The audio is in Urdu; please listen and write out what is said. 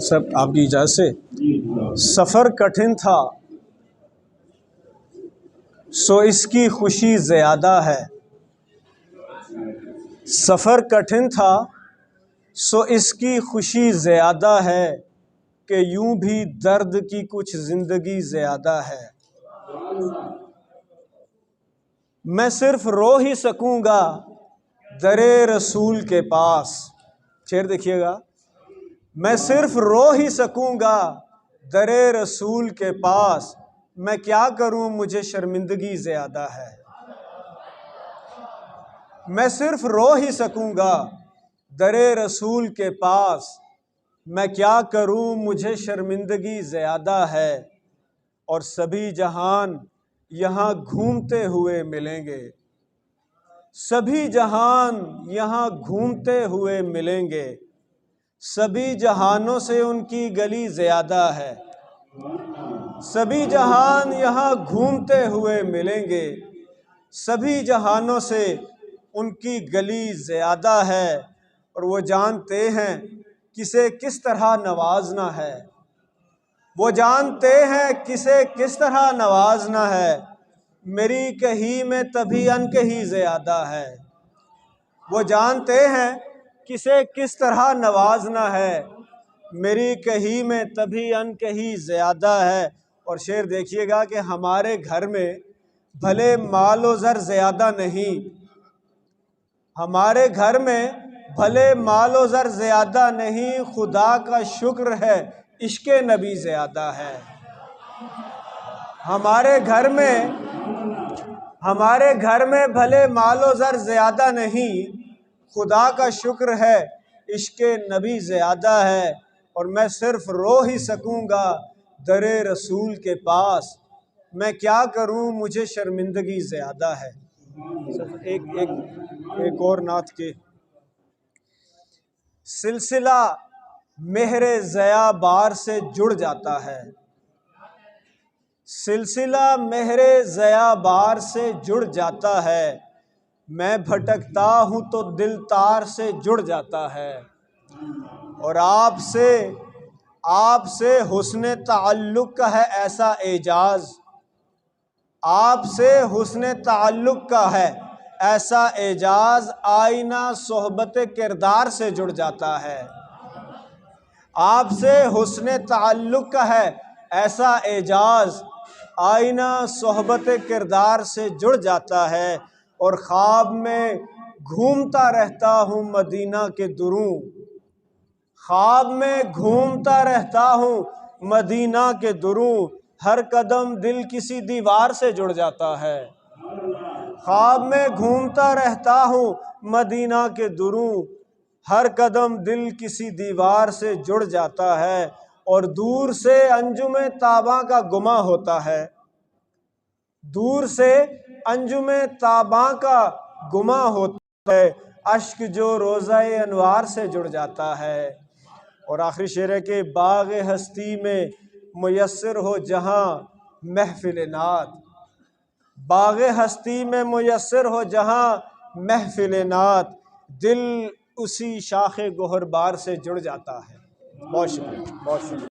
سب آپ کی اجازت سے سفر کٹھن تھا سو اس کی خوشی زیادہ ہے۔ سفر کٹھن تھا سو اس کی خوشی زیادہ ہے کہ یوں بھی درد کی کچھ زندگی زیادہ ہے۔ میں صرف رو ہی سکوں گا در رسول کے پاس۔ شعر دیکھیے گا، میں صرف رو ہی سکوں گا در رسول کے پاس، میں کیا کروں مجھے شرمندگی زیادہ ہے۔ میں صرف رو ہی سکوں گا در رسول کے پاس، میں کیا کروں مجھے شرمندگی زیادہ ہے۔ اور سبھی جہان یہاں گھومتے ہوئے ملیں گے، سبھی جہان یہاں گھومتے ہوئے ملیں گے، سبھی جہانوں سے ان کی گلی زیادہ ہے۔ سبھی جہان یہاں گھومتے ہوئے ملیں گے، سبھی جہانوں سے ان کی گلی زیادہ ہے۔ اور وہ جانتے ہیں کسے کس طرح نوازنا ہے، وہ جانتے ہیں کسے کس طرح نوازنا ہے، میری کہی میں تبھی ان کہی زیادہ ہے۔ وہ جانتے ہیں کسے کس طرح نوازنا ہے، میری کہی میں تبھی ان کہی زیادہ ہے۔ اور شعر دیکھیے گا کہ ہمارے گھر میں بھلے مال و زر زیادہ نہیں، ہمارے گھر میں بھلے مال و زر زیادہ نہیں، خدا کا شکر ہے عشق نبی زیادہ ہے۔ ہمارے گھر میں بھلے مال و زر زیادہ نہیں، خدا کا شکر ہے عشق نبی زیادہ ہے۔ اور میں صرف رو ہی سکوں گا در رسول کے پاس، میں کیا کروں مجھے شرمندگی زیادہ ہے۔ ایک اور نعت کے سلسلہ مہر ضیا بار سے جڑ جاتا ہے، سلسلہ مہر ضیا بار سے جڑ جاتا ہے، میں بھٹکتا ہوں تو دل تار سے جڑ جاتا ہے۔ اور آپ سے حسن تعلق کا ہے ایسا اعجاز، آپ سے حسن تعلق کا ہے ایسا اعجاز، آئینہ صحبت کردار سے جڑ جاتا ہے۔ آپ سے حسن تعلق کا ہے ایسا اعجاز، آئینہ صحبت کردار سے جڑ جاتا ہے۔ اور خواب میں گھومتا رہتا ہوں مدینہ کے دروں، خواب میں گھومتا رہتا ہوں مدینہ کے دروں، ہر قدم دل کسی دیوار سے جڑ جاتا ہے۔ خواب میں گھومتا رہتا ہوں مدینہ کے دروں، ہر قدم دل کسی دیوار سے جڑ جاتا ہے۔ اور دور سے انجم تاباں کا گماں ہوتا ہے، دور سے انجم تاباں کا گماں ہوتا ہے، اشک جو روضہ انوار سے جڑ جاتا ہے۔ اور آخری شعر ہے کہ باغ ہستی میں میسر ہو جہاں محفل نعت، باغ ہستی میں میسر ہو جہاں محفل نعت، دل اسی شاخ گہر بار سے جڑ جاتا ہے۔ بہت شکریہ، بہت شکریہ۔